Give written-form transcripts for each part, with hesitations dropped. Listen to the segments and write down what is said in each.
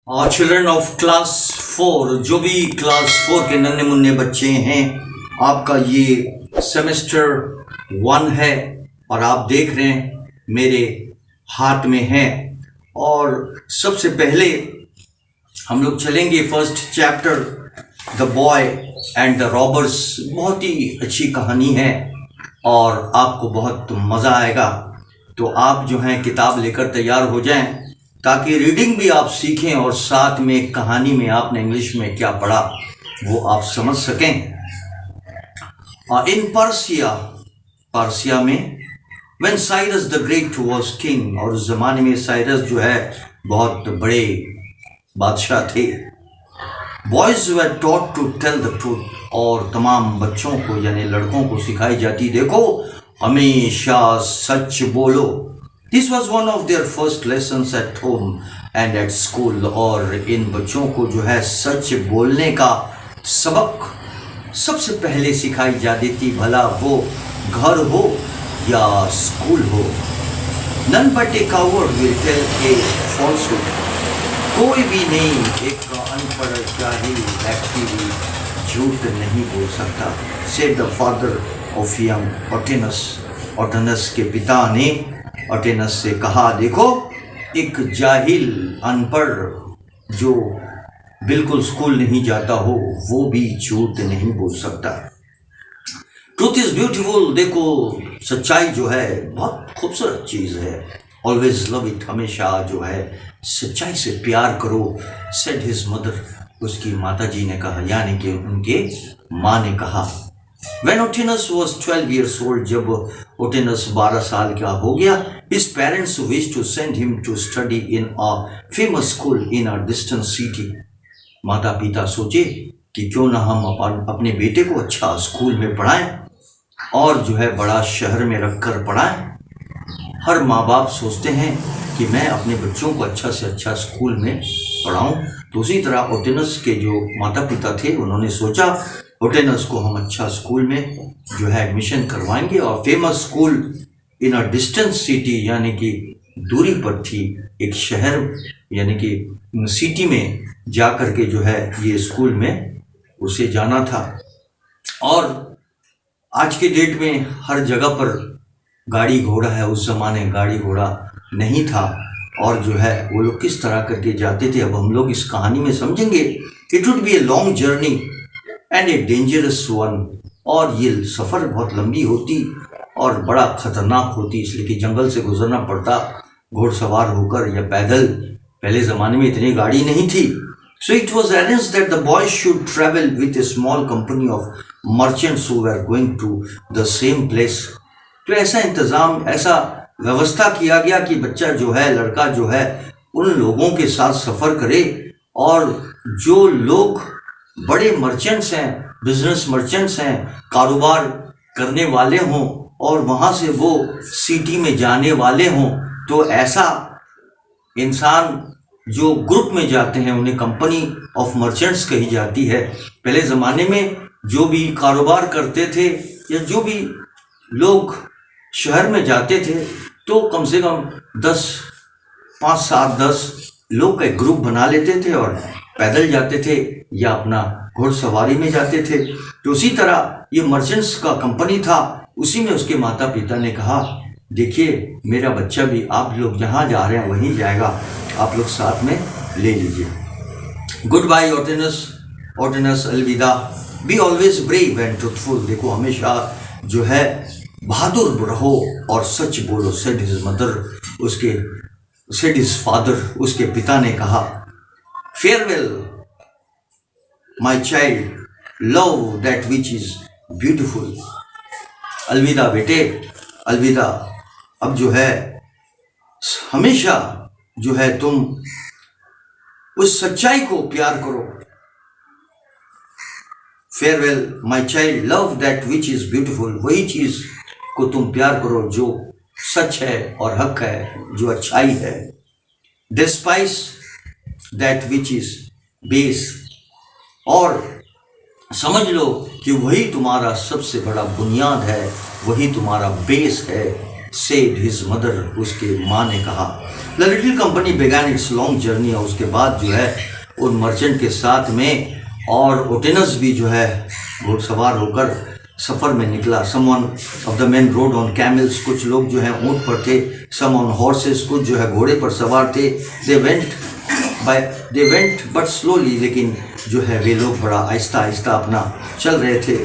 Children of class 4, जो भी class 4 के नन्हे मुन्ने बच्चे हैं, आपका ये सेमेस्टर 1 है और आप देख रहे हैं मेरे हाथ में है। और सबसे पहले हम लोग चलेंगे first chapter the boy and the robbers. बहुत ही अच्छी कहानी है और आपको बहुत मज़ा आएगा। तो आप जो हैं किताब लेकर तैयार हो जाएं ताकि रीडिंग भी आप सीखें और साथ में कहानी में आपने इंग्लिश में क्या पढ़ा वो आप समझ सकें। इन पार्सिया में when Cyrus the great was king, और उस जमाने में साइरस जो है बहुत बड़े बादशाह थे। Boys were taught to tell the truth, और तमाम बच्चों को यानी लड़कों को सिखाई जाती, देखो हमेशा सच बोलो। This was one of their first lessons at home and at school. और इन बच्चों को जो है सच बोलने का सबक सबसे पहले सिखाई जाती थी, भला वो घर हो या स्कूल हो। None but a coward will tell a falsehood, कोई भी नहीं, एक अनपढ़ जाहिल व्यक्ति भी झूठ नहीं बोल सकता। Said the father of young Otanes, Otanes के पिता ने ओटेनस से कहा, देखो एक जाहिल अनपढ़ जो बिल्कुल स्कूल नहीं जाता हो वो भी झूठ नहीं बोल सकता। ट्रूथ इज ब्यूटीफुल, देखो सच्चाई जो है बहुत खूबसूरत चीज़ है। ऑलवेज लव इट, हमेशा जो है सच्चाई से प्यार करो। सेड हिज मदर, उसकी माता जी ने कहा, यानी कि उनके माँ ने कहा। When Otinus was 12 years old, जब ओटेनस 12 साल का हो गया, his parents wished to send him to study in a famous school in a distant city. माता पिता सोचे कि क्यों ना हम अपने बेटे को अच्छा स्कूल में पढ़ाएं और जो है बड़ा शहर में रखकर पढ़ाएं। हर माँ बाप सोचते हैं कि मैं अपने बच्चों को अच्छा से अच्छा स्कूल में पढ़ाऊं। तो उसी तरह ओटेनस के जो माता पिता थे उन्होंने सोचा ओटेनस को हम अच्छा स्कूल में जो है एडमिशन करवाएंगे। और famous school in a distant city, यानी कि दूरी पर थी, एक शहर यानी कि सिटी में जा कर के जो है ये स्कूल में उसे जाना था। और आज के डेट में हर जगह पर गाड़ी घोड़ा है, उस ज़माने गाड़ी घोड़ा नहीं था। और जो है वो लोग किस तरह करके जाते थे अब हम लोग इस कहानी में समझेंगे। It would be a long journey and a dangerous one, और ये सफ़र बहुत लंबी होती और बड़ा ख़तरनाक होती, इसलिए कि जंगल से गुजरना पड़ता घोड़सवार होकर या पैदल। पहले ज़माने में इतनी गाड़ी नहीं थी। So it was arranged that the boy should travel with a small company of merchants who were going to the same place. तो ऐसा इंतज़ाम, ऐसा व्यवस्था किया गया कि बच्चा जो है, लड़का जो है, उन लोगों के साथ सफ़र करे और जो लोग बड़े मर्चेंट्स हैं, बिजनेस मर्चेंट्स हैं, कारोबार करने वाले हों और वहाँ से वो सिटी में जाने वाले हों। तो ऐसा इंसान जो ग्रुप में जाते हैं उन्हें कंपनी ऑफ मर्चेंट्स कही जाती है। पहले ज़माने में जो भी कारोबार करते थे या जो भी लोग शहर में जाते थे तो कम से कम 5, 7, 10 लोग का एक ग्रुप बना लेते थे और पैदल जाते थे या अपना घोड़सवारी में जाते थे। तो उसी तरह ये मर्चेंट्स का कंपनी था, उसी में उसके माता पिता ने कहा, देखिए मेरा बच्चा भी आप लोग जहाँ जा रहे हैं वहीं जाएगा, आप लोग साथ में ले लीजिए। गुड बाय ओटेनस, ओटेनस अलविदा। Be always brave and truthful, देखो हमेशा जो है बहादुर रहो और सच बोलो। Said his mother, said his father, उसके पिता ने कहा। Farewell my child, love that which is beautiful. अलविदा बेटे, अलविदा। अब जो है हमेशा जो है तुम उस सच्चाई को प्यार करो। Farewell my child, love that which is beautiful, वही चीज को तुम प्यार करो जो सच है और हक है, जो अच्छाई है। Despise that which is base, और समझ लो कि वही तुम्हारा सबसे बड़ा बुनियाद है, वही तुम्हारा बेस है। said his mother, उसके माँ ने कहा. The little company began its long journey. और उसके बाद जो है उन मर्चेंट के साथ में और ओटेनस भी जो है घोड़सवार होकर सफ़र में निकला. Someone of the men rode on camels. कुछ लोग जो है ऊँट पर थे. Some on horses. कुछ जो है घोड़े पर सवार थे. They went but slowly. लेकिन जो है वे लोग बड़ा आहिस्ता आहिस्ता अपना चल रहे थे,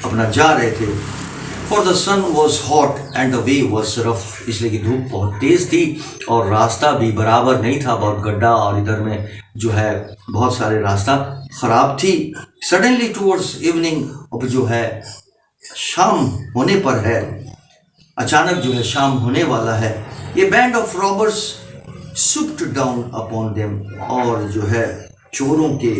अपना जा रहे थे. For the sun was hot and the way was rough. इसलिए कि धूप बहुत तेज़ थी और रास्ता भी बराबर नहीं था, बहुत गड्ढा और इधर में जो है बहुत सारे रास्ता ख़राब थी. Suddenly towards evening, अब जो है शाम होने पर है, अचानक जो है शाम होने वाला है. ये band of robbers swooped down upon them. और जो है चोरों के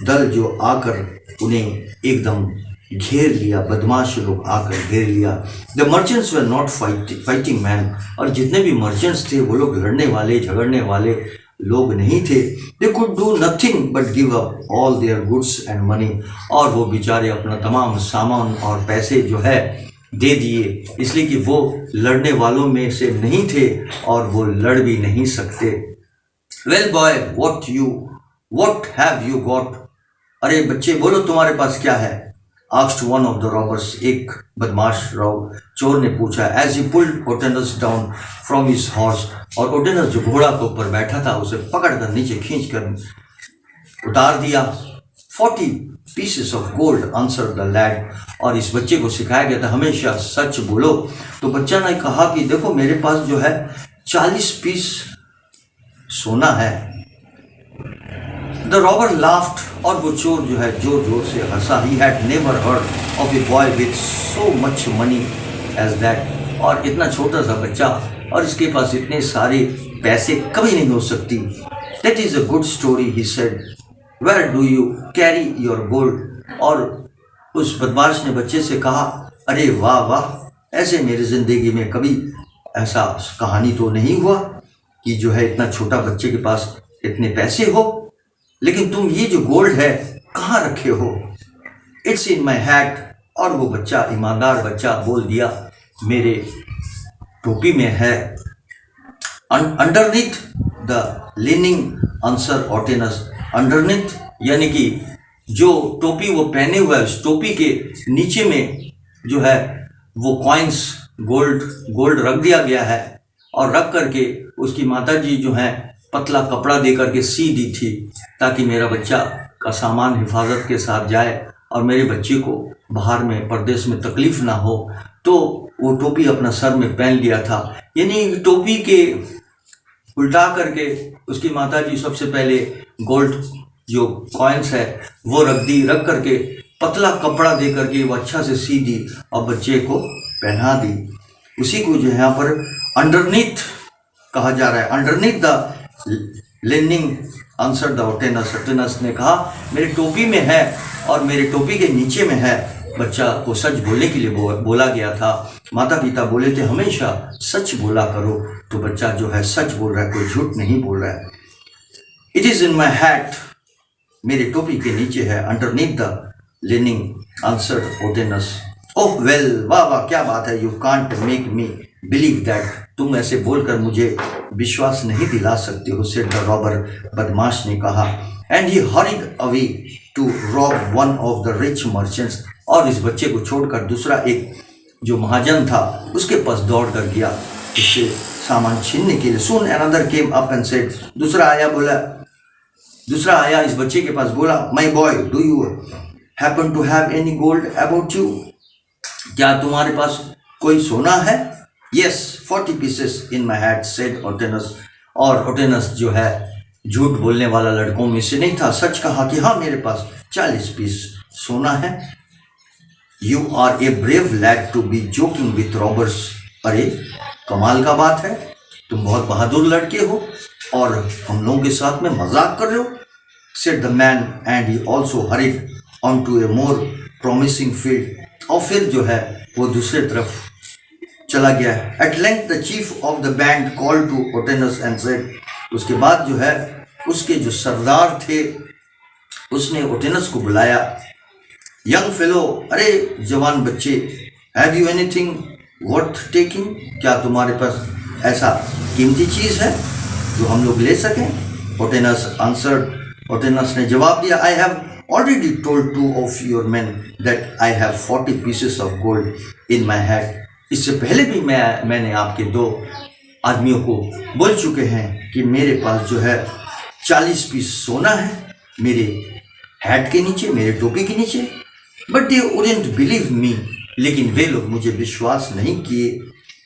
दल जो आकर उन्हें एकदम घेर लिया, बदमाश लोग आकर घेर लिया. The merchants were not fighting man. और जितने भी मर्चेंट्स थे वो लोग लड़ने वाले झगड़ने वाले लोग नहीं थे. They could do nothing but give up all their goods and money. और वो बेचारे अपना तमाम सामान और पैसे जो है दे दिए, इसलिए कि वो लड़ने वालों में से नहीं थे और वो लड़ भी नहीं सकते. Well boy what have you got. अरे बच्चे बोलो तुम्हारे पास क्या है. Asked one of the robbers. एक बदमाश चोर ने पूछा. As he pulled Otanes down from his horse. और ओटेनस जो घोड़ा के ऊपर बैठा था उसे पकड़कर नीचे खींचकर उतार दिया. 40 pieces of gold, answered the lad. और इस बच्चे को सिखाया गया था हमेशा सच बोलो. तो बच्चा ने कहा कि देखो मेरे पास जो है 40 पीस सोना है. The robber laughed. और वो चोर जो है जोर जोर से हंसा. He had never heard of a boy with so much money as that. और इतना छोटा सा बच्चा और इसके पास इतने सारे पैसे कभी नहीं हो सकती. That is a good story, he said. Where do you carry your gold? और उस बदमाश ने बच्चे से कहा, अरे वाह वाह, ऐसे मेरी ज़िंदगी में कभी ऐसा कहानी तो नहीं हुआ कि जो है इतना छोटा बच्चे के पास इतने पैसे हो. लेकिन तुम ये जो गोल्ड है कहाँ रखे हो. It's in my hat. और वो बच्चा ईमानदार बच्चा बोल दिया मेरे टोपी में है. Underneath the lining, answer Otanes. Underneath यानी कि जो टोपी वो पहने हुआ है उस टोपी के नीचे में जो है वो कॉइन्स गोल्ड रख दिया गया है. और रख करके उसकी माताजी जो है पतला कपड़ा दे करके सी दी थी ताकि मेरा बच्चा का सामान हिफाजत के साथ जाए और मेरे बच्चे को बाहर में परदेश में तकलीफ़ ना हो. तो वो टोपी अपना सर में पहन लिया था. यानी टोपी के उल्टा करके उसकी माताजी सबसे पहले गोल्ड जो कॉइन्स है वो रख करके पतला कपड़ा दे करके वो अच्छा से सी दी और बच्चे को पहना दी. उसी को जो है यहाँ पर अंडरनीथ कहा जा रहा है. Underneath the lining, answer the Otanes. Otanes ने कहा मेरे टोपी में है और मेरे टोपी के नीचे में है. बच्चा को सच बोलने के लिए बोला गया था. माता पिता बोले थे हमेशा सच बोला करो. तो बच्चा जो है सच बोल रहा है, कोई झूठ नहीं बोल रहा है. It is in my hat. मेरे टोपी के नीचे है. Underneath the lining, answer Otanes. Oh well, वाह वाह क्या बात है. You can't make me believe that. तुम ऐसे बोलकर मुझे विश्वास नहीं दिला सकते हो, सेड द रॉबर. बदमाश ने कहा. And he hurried away to rob one of the rich merchants. और इस बच्चे को छोड़कर दूसरा एक जो महाजन था उसके पास दौड़ कर गया उससे सामान छीनने के लिए. Soon another came up and said. दूसरा आया इस बच्चे के पास, बोला my boy do you happen to have any gold about you. क्या तुम्हारे पास कोई सोना है. Yes, 40 pieces in my hat, said Otanes. और ओटेनस जो है झूठ बोलने वाला लड़कों में से नहीं था, सच कहा कि हाँ मेरे पास 40 पीस सोना है. You are a brave lad to be joking with robbers. अरे कमाल का बात है, तुम बहुत बहादुर लड़के हो और हम लोगों के साथ में मजाक कर रहे हो, said the man, and he also hurried on to a more promising field. और फिर जो है वो दूसरे तरफ चला गया. At length the chief of the band called to Otanes and said. उसके बाद जो है उसके जो सरदार थे उसने ओटेनस को बुलाया. Young fellow, अरे जवान बच्चे, have you anything worth taking, क्या तुम्हारे पास ऐसा कीमती चीज़ है जो हम लोग ले सकें? ओटेनस आंसर्ड, ओटेनस ने जवाब दिया, I have already told 2 of your man that I have 40 pieces of gold in my head. इससे पहले भी मैंने आपके 2 आदमियों को बोल चुके हैं कि मेरे पास जो है 40 पीस सोना है मेरे हैट के नीचे, मेरे टोपी के नीचे। But they wouldn't believe me, लेकिन वे लोग मुझे विश्वास नहीं किए।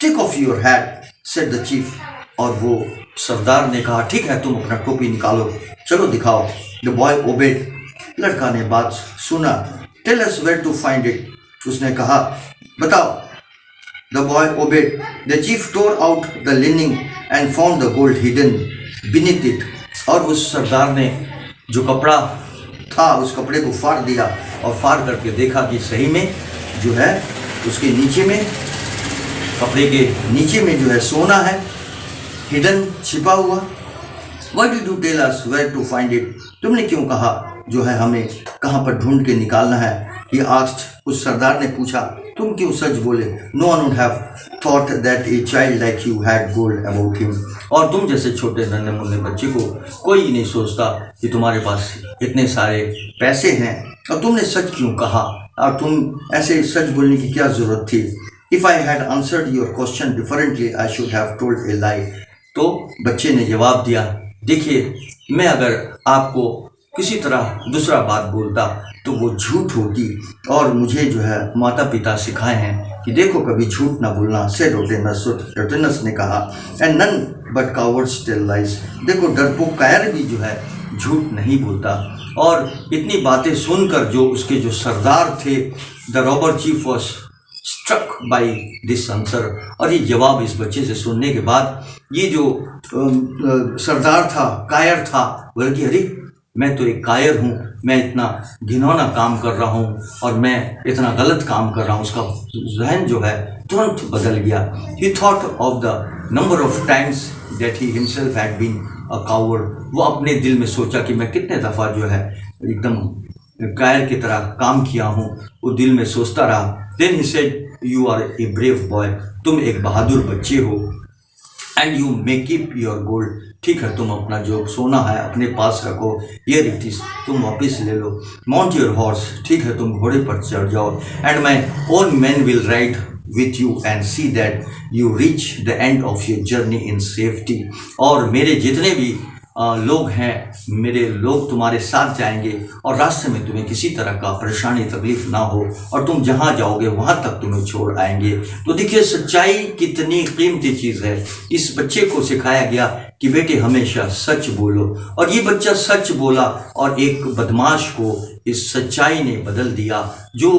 Take off your hat said the chief, और वो सरदार ने कहा, ठीक है तुम अपना टोपी निकालो, चलो दिखाओ। द बॉय ओबेड, लड़का ने बात सुना। Tell us where to find it, उसने कहा बताओ। The boy obeyed. The chief tore out the lining and found the gold hidden beneath it, और उस सरदार ने जो कपड़ा था उस कपड़े को फाड़ दिया और फाड़ करके देखा कि सही में जो है उसके नीचे में, कपड़े के नीचे में जो है सोना है, हिडन, छिपा हुआ। Why did you tell us where to find it? तुमने क्यों कहा जो है हमें कहाँ पर ढूंढ के निकालना है? He asked, उस सरदार ने पूछा, तुम क्यों सच बोले? No one would have thought that a child like you had gold about him. और तुम जैसे छोटे नन्हे मुन्ने बच्चे को कोई नहीं सोचता कि तुम्हारे पास इतने सारे पैसे हैं, और तुमने सच क्यों कहा? और तुम ऐसे सच बोलने की क्या जरूरत थी? If I had answered your question differently, I should have told a lie. तो बच्चे ने जवाब दिया, देखिए मैं अगर आपको किसी तरह दूसरा बात बोलता तो वो झूठ होती, और मुझे जो है माता पिता सिखाए हैं कि देखो कभी झूठ ना बोलना। सेड ओटेनस ने कहा, and none but cowards tell lies, देखो डरपोक कायर भी जो है झूठ नहीं बोलता। और इतनी बातें सुनकर जो उसके जो सरदार थे, the robber chief was struck by this answer, और ये जवाब इस बच्चे से सुनने के बाद ये जो सरदार था, कायर था, बोला कि अरे मैं तो एक कायर हूँ, मैं इतना घिनौना काम कर रहा हूँ और मैं इतना गलत काम कर रहा हूँ। उसका जहन जो है तुरंत बदल गया। He thought of the number of times that he himself had been a coward. वो अपने दिल में सोचा कि मैं कितने दफ़ा जो है एकदम कायर की तरह काम किया हूँ, वो दिल में सोचता रहा। Then he said, you are a brave boy, तुम एक बहादुर बच्चे हो, and you may keep your gold, ठीक है तुम अपना जो सोना है अपने पास रखो, ये रिटीज तुम वापस ले लो। माउंट योर हॉर्स, ठीक है तुम घोड़े पर चढ़ जाओ, and my own man will ride with you and see that you reach the end of your journey in safety। और मेरे जितने भी लोग हैं, मेरे लोग तुम्हारे साथ जाएंगे और रास्ते में तुम्हें किसी तरह का परेशानी तकलीफ ना हो, और तुम जहाँ जाओगे वहाँ तक तुम्हें छोड़ आएंगे। तो देखिए सच्चाई कितनी कीमती चीज़ है। इस बच्चे को सिखाया गया कि बेटे हमेशा सच बोलो, और ये बच्चा सच बोला और एक बदमाश को इस सच्चाई ने बदल दिया। जो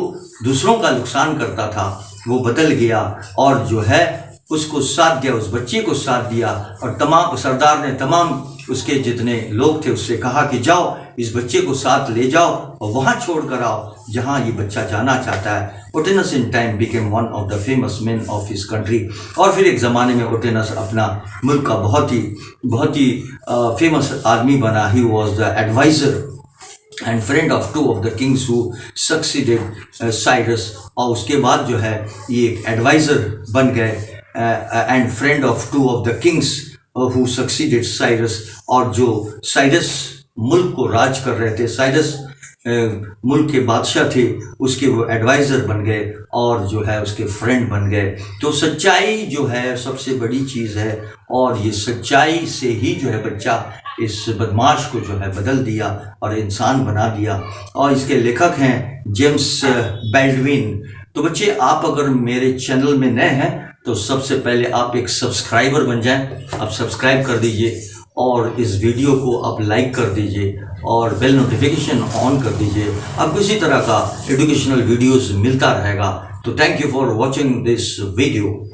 दूसरों का नुकसान करता था वो बदल गया, और जो है उसको साथ दिया, उस बच्चे को साथ दिया। और तमाम सरदार ने तमाम उसके जितने लोग थे उससे कहा कि जाओ इस बच्चे को साथ ले जाओ और वहाँ छोड़ कर आओ जहाँ ये बच्चा जाना चाहता है। Otanes in time became one of the famous man of his country. और फिर एक ज़माने में ओटेनस अपना मुल्क का बहुत ही फेमस आदमी बना। He was the adviser and friend of 2 of the kings who succeeded Cyrus. और उसके बाद जो है ये एक एडवाइज़र बन गए, and friend of 2 of the kings who succeeded Cyrus. और जो साइरस मुल्क को राज कर रहे थे, साइरस मुल्क के बादशाह थे, उसके वो एडवाइज़र बन गए और जो है उसके फ्रेंड बन गए। तो सच्चाई जो है सबसे बड़ी चीज़ है, और ये सच्चाई से ही जो है बच्चा इस बदमाश को जो है बदल दिया और इंसान बना दिया। और इसके लेखक हैं जेम्स बैल्डविन। तो बच्चे आप अगर मेरे चैनल में नए हैं तो सबसे पहले आप एक सब्सक्राइबर बन जाएं। आप सब्सक्राइब कर दीजिए और इस वीडियो को आप लाइक कर दीजिए और बेल नोटिफिकेशन ऑन कर दीजिए। आपको इसी तरह का एजुकेशनल वीडियोस मिलता रहेगा। तो thank you for watching this video.